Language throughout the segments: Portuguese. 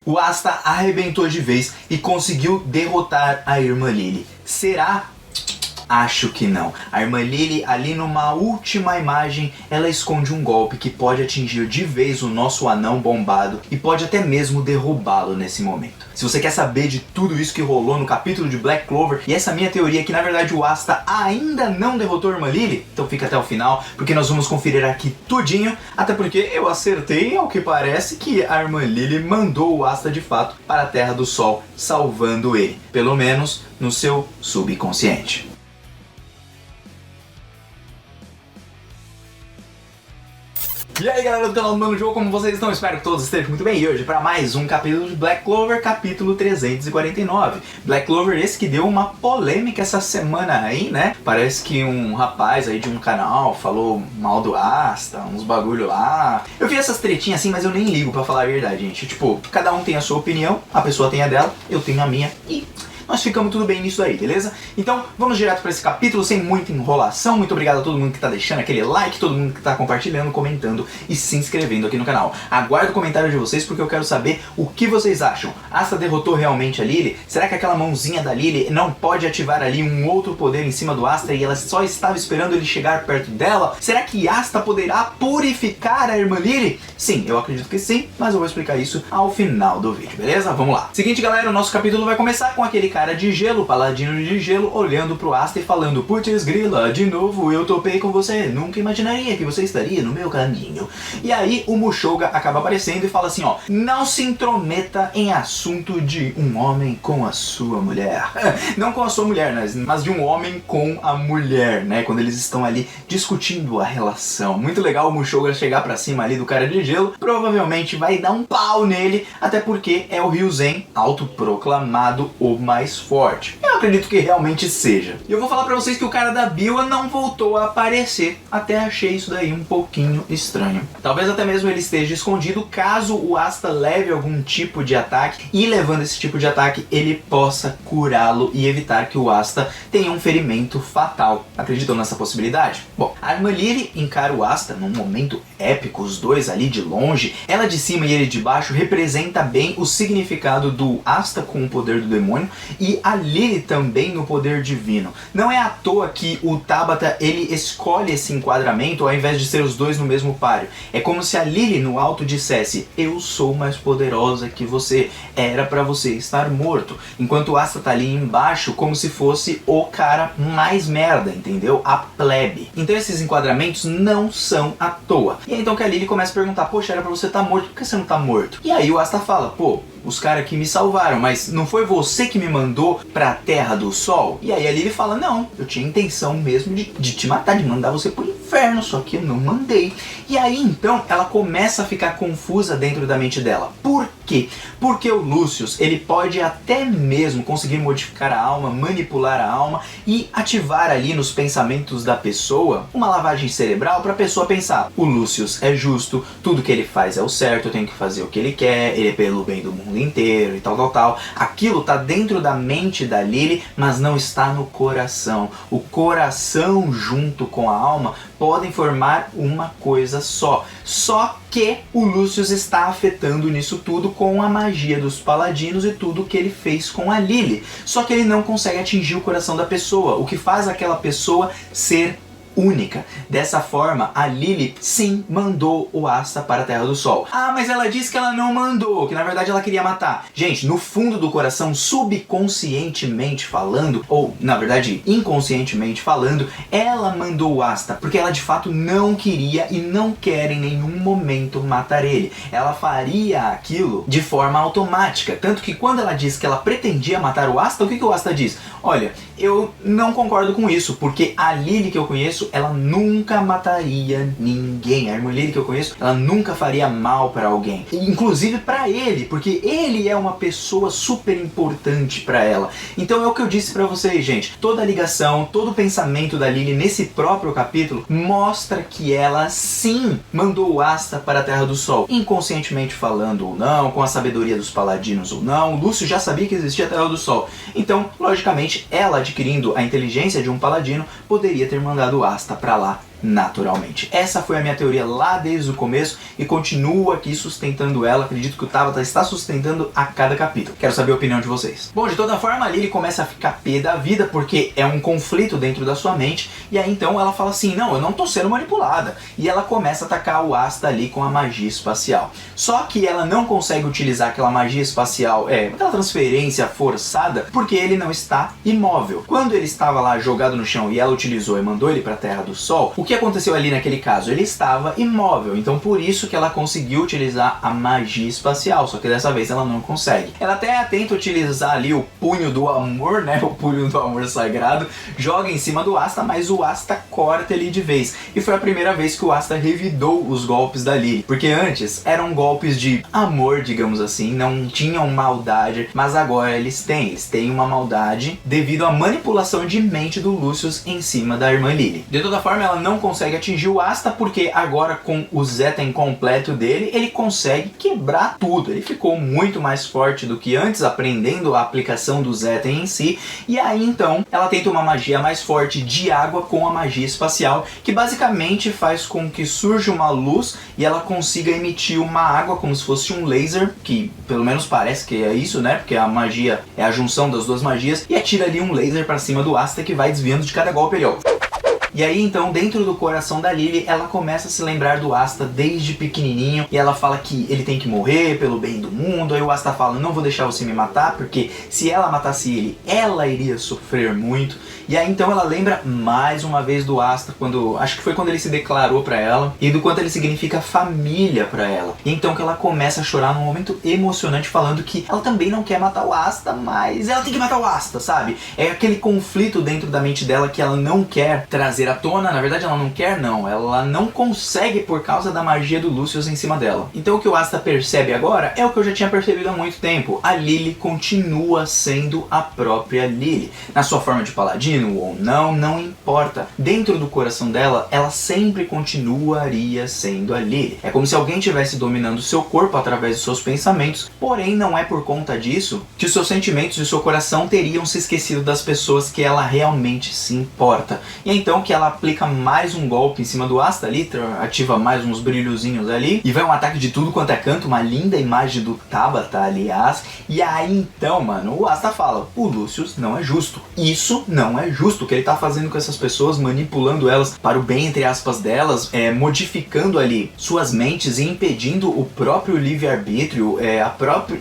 O Asta arrebentou de vez e conseguiu derrotar a irmã Lily. Será? Acho que não. A irmã Lily, ali numa última imagem, ela esconde um golpe que pode atingir de vez o nosso anão bombado e pode até mesmo derrubá-lo nesse momento. Se você quer saber de tudo isso que rolou no capítulo de Black Clover e essa minha teoria que na verdade o Asta ainda não derrotou a irmã Lily, então fica até o final porque nós vamos conferir aqui tudinho, até porque eu acertei, ao que parece, que a irmã Lily mandou o Asta de fato para a Terra do Sol, salvando ele, pelo menos no seu subconsciente. E aí galera do canal do Mano Jogo, como vocês estão? Espero que todos estejam muito bem. E hoje para mais um capítulo de Black Clover, capítulo 349. Black Clover esse que deu uma polêmica essa semana aí, né? Parece que um rapaz aí de um canal falou mal do Asta, uns bagulho lá. Eu vi essas tretinhas assim, mas eu nem ligo pra falar a verdade, gente. Tipo, cada um tem a sua opinião, a pessoa tem a dela, eu tenho a minha e nós ficamos tudo bem nisso aí, beleza? Então, vamos direto para esse capítulo, sem muita enrolação. Muito obrigado a todo mundo que tá deixando aquele like, todo mundo que tá compartilhando, comentando e se inscrevendo aqui no canal. Aguardo o comentário de vocês porque eu quero saber o que vocês acham. Asta derrotou realmente a Lily? Será que aquela mãozinha da Lily não pode ativar ali um outro poder em cima do Asta e ela só estava esperando ele chegar perto dela? Será que Asta poderá purificar a irmã Lily? Sim, eu acredito que sim, mas eu vou explicar isso ao final do vídeo, beleza? Vamos lá. Seguinte galera, o nosso capítulo vai começar com aquele cara de gelo, paladino de gelo, olhando pro Asta e falando: putz grila, de novo eu topei com você, nunca imaginaria que você estaria no meu caminho. E aí o Mushoga acaba aparecendo e fala assim, ó: não se intrometa em assunto de um homem com a sua mulher. Não com a sua mulher, mas de um homem com a mulher, né? Quando eles estão ali discutindo a relação. Muito legal o Mushoga chegar pra cima ali do cara de gelo, provavelmente vai dar um pau nele, até porque é o Ryuzen, autoproclamado o mais forte. Eu acredito que realmente seja. E eu vou falar pra vocês que o cara da Biwa não voltou a aparecer. Até achei isso daí um pouquinho estranho. Talvez até mesmo ele esteja escondido caso o Asta leve algum tipo de ataque e levando esse tipo de ataque ele possa curá-lo e evitar que o Asta tenha um ferimento fatal. Acreditam nessa possibilidade? Bom, a irmã Lily encara o Asta num momento épico, os dois ali de longe. Ela de cima e ele de baixo representa bem o significado do Asta com o poder do demônio e a Lily também no poder divino. Não é à toa que o Tabata ele escolhe esse enquadramento ao invés de ser os dois no mesmo páreo. É como se a Lily no alto dissesse: eu sou mais poderosa que você, era pra você estar morto. Enquanto o Asta tá ali embaixo como se fosse o cara mais merda, entendeu? A plebe. Então esses enquadramentos não são à toa. E aí então que a Lily começa a perguntar: poxa, era pra você estar morto, por que você não tá morto? E aí o Asta fala: pô, os caras aqui me salvaram, mas não foi você que me mandou pra Terra do Sol? E aí a Lily fala: não, eu tinha intenção mesmo de te matar, de mandar você pro inferno, só que eu não mandei. E aí então ela começa a ficar confusa dentro da mente dela. Por quê? Porque o Lucius, ele pode até mesmo conseguir modificar a alma, manipular a alma e ativar ali nos pensamentos da pessoa uma lavagem cerebral pra pessoa pensar: o Lucius é justo, tudo que ele faz é o certo, eu tenho que fazer o que ele quer, ele é pelo bem do mundo inteiro e tal. Aquilo tá dentro da mente da Lily, mas não está no coração. O coração junto com a alma podem formar uma coisa só. Só que o Lucius está afetando nisso tudo com a magia dos paladinos e tudo que ele fez com a Lily. Só que ele não consegue atingir o coração da pessoa, o que faz aquela pessoa ser única. Dessa forma, a Lily sim mandou o Asta para a Terra do Sol. Ah, mas ela disse que ela não mandou, que na verdade ela queria matar. Gente, no fundo do coração, subconscientemente falando, ou na verdade inconscientemente falando, ela mandou o Asta, porque ela de fato não queria e não quer em nenhum momento matar ele. Ela faria aquilo de forma automática, tanto que quando ela disse que ela pretendia matar o Asta, o que o Asta diz? Olha, eu não concordo com isso, porque a Lily que eu conheço, ela nunca mataria ninguém. A irmã Lily que eu conheço, ela nunca faria mal pra alguém, inclusive pra ele, porque ele é uma pessoa super importante pra ela. Então é o que eu disse pra vocês, gente. Toda a ligação, todo o pensamento da Lily nesse próprio capítulo mostra que ela sim mandou o Asta para a Terra do Sol, inconscientemente falando ou não, com a sabedoria dos paladinos ou não. O Lúcio já sabia que existia a Terra do Sol, então logicamente ela, adquirindo a inteligência de um paladino, poderia ter mandado o Asta pra lá naturalmente. Essa foi a minha teoria lá desde o começo e continuo aqui sustentando ela. Acredito que o Tabata está sustentando a cada capítulo. Quero saber a opinião de vocês. Bom, de toda forma, a Lily começa a ficar pé da vida porque é um conflito dentro da sua mente. E aí então ela fala assim, não, eu não tô sendo manipulada. E ela começa a atacar o Asta ali com a magia espacial. Só que ela não consegue utilizar aquela magia espacial, aquela transferência forçada, porque ele não está imóvel. Quando ele estava lá jogado no chão e ela utilizou e mandou ele para a Terra do Sol, o que aconteceu ali naquele caso? Ele estava imóvel, então por isso que ela conseguiu utilizar a magia espacial, só que dessa vez ela não consegue. Ela até tenta utilizar ali o punho do amor, né, o punho do amor sagrado, joga em cima do Asta, mas o Asta corta ele de vez. E foi a primeira vez que o Asta revidou os golpes da Lily, porque antes eram golpes de amor, digamos assim, não tinham maldade, mas agora eles têm uma maldade devido à manipulação de mente do Lucius em cima da irmã Lily. De toda forma, ela não consegue atingir o Asta, porque agora com o Zeta incompleto dele, ele consegue quebrar tudo. Ele ficou muito mais forte do que antes, aprendendo a aplicação do Zeta em si, e aí então ela tenta uma magia mais forte de água com a magia espacial, que basicamente faz com que surja uma luz e ela consiga emitir uma água como se fosse um laser, que pelo menos parece que é isso, né? Porque a magia é a junção das duas magias, e atira ali um laser pra cima do Asta que vai desviando de cada golpe ali, ó. E aí então, dentro do coração da Lily, ela começa a se lembrar do Asta desde pequenininho, e ela fala que ele tem que morrer pelo bem do mundo. Aí o Asta fala, não vou deixar você me matar, porque se ela matasse ele, ela iria sofrer muito. E aí então ela lembra mais uma vez do Asta, acho que foi quando ele se declarou pra ela, e do quanto ele significa família pra ela. E então que ela começa a chorar num momento emocionante, falando que ela também não quer matar o Asta, mas ela tem que matar o Asta, sabe? É aquele conflito dentro da mente dela que ela não quer trazer à tona. Na verdade ela não quer, não, ela não consegue por causa da magia do Lucius em cima dela. Então o que o Asta percebe agora é o que eu já tinha percebido há muito tempo: a Lily continua sendo a própria Lily, na sua forma de paladino ou não, não importa. Dentro do coração dela, ela sempre continuaria sendo a Lily. É como se alguém estivesse dominando seu corpo através dos seus pensamentos, porém não é por conta disso que os seus sentimentos e o seu coração teriam se esquecido das pessoas que ela realmente se importa. E é então que ela aplica mais um golpe em cima do Asta ali, ativa mais uns brilhozinhos ali, e vai um ataque de tudo quanto é canto, uma linda imagem do Tabata, aliás. E aí então, mano, o Asta fala, o Lucius não é justo. Isso não é justo. O que ele tá fazendo com essas pessoas, manipulando elas para o bem, entre aspas, delas, modificando ali suas mentes e impedindo o próprio livre-arbítrio,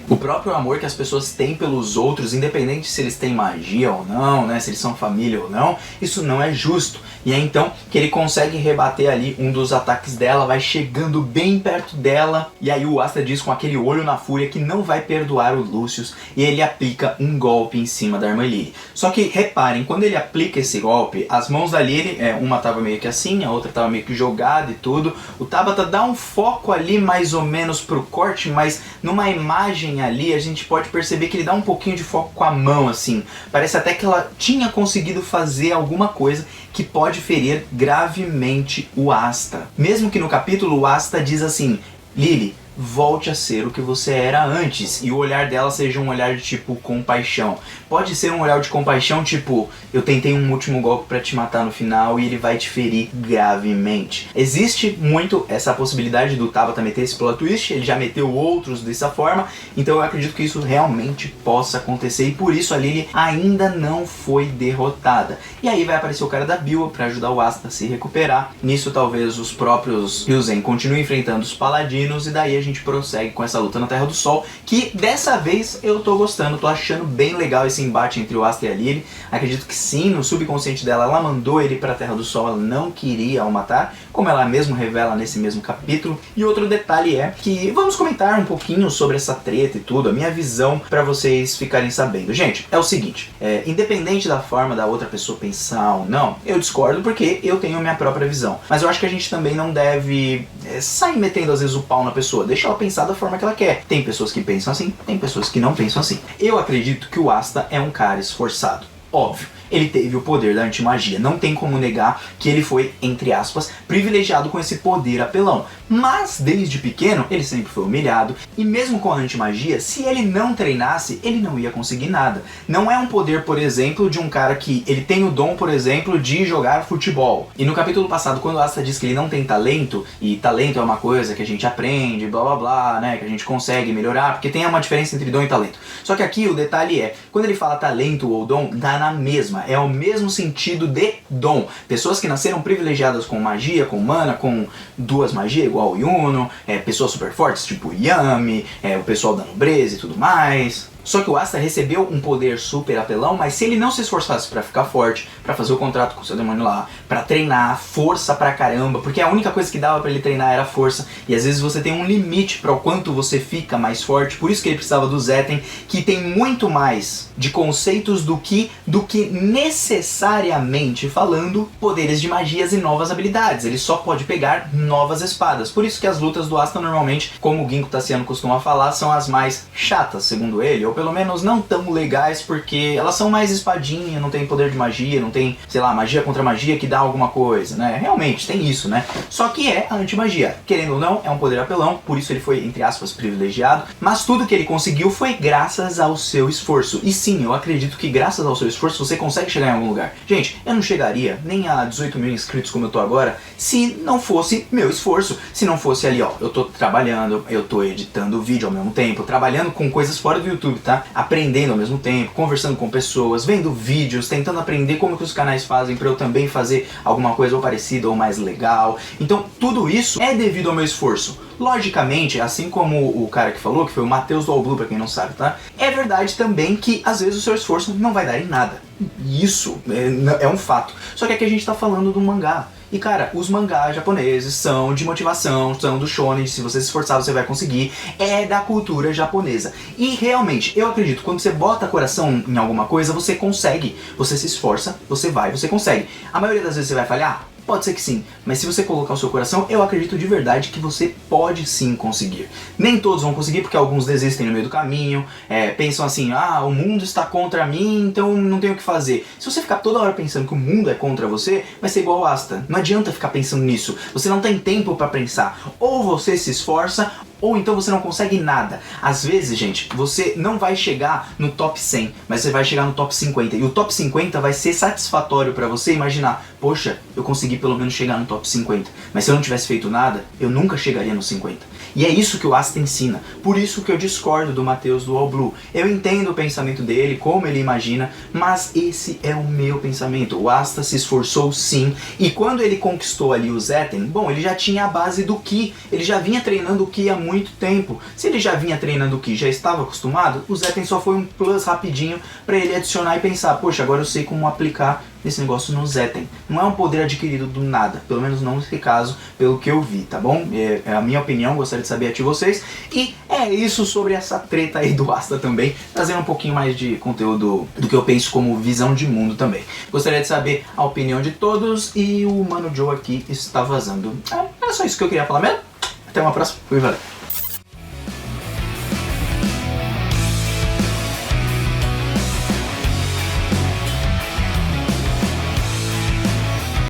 o próprio amor que as pessoas têm pelos outros, independente se eles têm magia ou não, né, se eles são família ou não. Isso não é justo. E é então que ele consegue rebater ali um dos ataques dela, vai chegando bem perto dela, e aí o Asta diz com aquele olho na fúria que não vai perdoar o Lucius, e ele aplica um golpe em cima da irmã Lily. Só que reparem, quando ele aplica esse golpe, as mãos da Lily, uma tava meio que assim, a outra tava meio que jogada e tudo. O Tabata dá um foco ali mais ou menos pro corte, mas numa imagem ali a gente pode perceber que ele dá um pouquinho de foco com a mão assim. Parece até que ela tinha conseguido fazer alguma coisa que pode ferir gravemente o Asta. Mesmo que no capítulo o Asta diz assim, Lily, volte a ser o que você era antes, e o olhar dela seja um olhar de tipo compaixão. Pode ser um olhar de compaixão tipo, eu tentei um último golpe pra te matar no final e ele vai te ferir gravemente. Existe muito essa possibilidade do Tabata meter esse plot twist, ele já meteu outros dessa forma, então eu acredito que isso realmente possa acontecer, e por isso a Lily ainda não foi derrotada. E aí vai aparecer o cara da Biwa pra ajudar o Asta a se recuperar. Nisso talvez os próprios Hyuzen continuem enfrentando os paladinos, e daí a gente prossegue com essa luta na Terra do Sol, que dessa vez eu tô gostando, tô achando bem legal esse embate entre o Asta e a Lily. Acredito que sim, no subconsciente dela, ela mandou ele pra Terra do Sol, ela não queria o matar, como ela mesma revela nesse mesmo capítulo. E outro detalhe é que vamos comentar um pouquinho sobre essa treta e tudo, a minha visão pra vocês ficarem sabendo. Gente, é o seguinte, independente da forma da outra pessoa pensar ou não, eu discordo porque eu tenho a minha própria visão. Mas eu acho que a gente também não deve sair metendo às vezes o pau na pessoa, deixa ela pensar da forma que ela quer. Tem pessoas que pensam assim, tem pessoas que não pensam assim. Eu acredito que o Asta é um cara esforçado. Óbvio, ele teve o poder da antimagia, não tem como negar que ele foi, entre aspas, privilegiado com esse poder apelão. Mas, desde pequeno, ele sempre foi humilhado, e mesmo com a antimagia, se ele não treinasse, ele não ia conseguir nada. Não é um poder, por exemplo, de um cara que ele tem o dom, por exemplo, de jogar futebol. E no capítulo passado, quando o Asta diz que ele não tem talento, e talento é uma coisa que a gente aprende, blá blá blá, né, que a gente consegue melhorar, porque tem uma diferença entre dom e talento. Só que aqui o detalhe é, quando ele fala talento ou dom, dá na mesma, é o mesmo sentido de dom. Pessoas que nasceram privilegiadas com magia, com mana, com duas magias, igual o Yuno, pessoas super fortes, tipo Yami, o pessoal da nobreza e tudo mais. Só que o Asta recebeu um poder super apelão, mas se ele não se esforçasse pra ficar forte, pra fazer o contrato com o seu demônio lá, pra treinar, força pra caramba, porque a única coisa que dava pra ele treinar era força, e às vezes você tem um limite pra o quanto você fica mais forte, por isso que ele precisava do Zetten, que tem muito mais de conceitos do que necessariamente falando poderes de magias e novas habilidades. Ele só pode pegar novas espadas, por isso que as lutas do Asta normalmente, como o Ginko Tassiano costuma falar, são as mais chatas, segundo ele, ou pelo menos não tão legais, porque elas são mais espadinha, não tem poder de magia, não tem, sei lá, magia contra magia que dá alguma coisa, né? Realmente, tem isso, né? Só que é a antimagia. Querendo ou não, é um poder apelão, por isso ele foi, entre aspas, privilegiado, mas tudo que ele conseguiu foi graças ao seu esforço. E sim, eu acredito que graças ao seu esforço você consegue chegar em algum lugar. Gente, eu não chegaria nem a 18 mil inscritos como eu tô agora, se não fosse meu esforço, se não fosse ali, ó, eu tô trabalhando, eu tô editando vídeo ao mesmo tempo, trabalhando com coisas fora do YouTube, tá? Aprendendo ao mesmo tempo, conversando com pessoas, vendo vídeos, tentando aprender como que os canais fazem pra eu também fazer alguma coisa ou parecida ou mais legal. Então tudo isso é devido ao meu esforço. Logicamente, assim como o cara que falou, que foi o Matheus do All Blue, pra quem não sabe, tá? É verdade também que às vezes o seu esforço não vai dar em nada. Isso é um fato. Só que aqui a gente tá falando do mangá. E cara, os mangás japoneses são de motivação, são do shonen, se você se esforçar você vai conseguir, é da cultura japonesa. E realmente, eu acredito, quando você bota coração em alguma coisa, você consegue, você se esforça, você vai, você consegue. A maioria das vezes você vai falhar? Pode ser que sim, mas se você colocar o seu coração, eu acredito de verdade que você pode sim conseguir. Nem todos vão conseguir, porque alguns desistem no meio do caminho, pensam assim, ah, o mundo está contra mim, então não tenho o que fazer. Se você ficar toda hora pensando que o mundo é contra você, vai ser igual o Asta. Não adianta ficar pensando nisso, você não tem tempo para pensar. Ou você se esforça, ou então você não consegue nada. Às vezes, gente, você não vai chegar no top 100, mas você vai chegar no top 50. E o top 50 vai ser satisfatório pra você imaginar, poxa, eu consegui pelo menos chegar no top 50. Mas se eu não tivesse feito nada, eu nunca chegaria no 50. E é isso que o Asta ensina. Por isso que eu discordo do Matheus do All Blue. Eu entendo o pensamento dele, como ele imagina, mas esse é o meu pensamento. O Asta se esforçou sim, e quando ele conquistou ali o Zetten, bom, ele já tinha a base do Ki. Ele já vinha treinando o Ki há muito tempo. Se ele já vinha treinando o Ki, já estava acostumado, o Zetten só foi um plus rapidinho para ele adicionar e pensar, poxa, agora eu sei como aplicar esse negócio no Zetten. Não é um poder adquirido do nada, pelo menos não nesse caso, pelo que eu vi, tá bom? É a minha opinião, gostaria de saber a de vocês. E é isso sobre essa treta aí do Asta também, trazendo um pouquinho mais de conteúdo do que eu penso como visão de mundo também. Gostaria de saber a opinião de todos e o Mano Joe aqui está vazando. Era só isso que eu queria falar mesmo. Até uma próxima. Fui, valeu.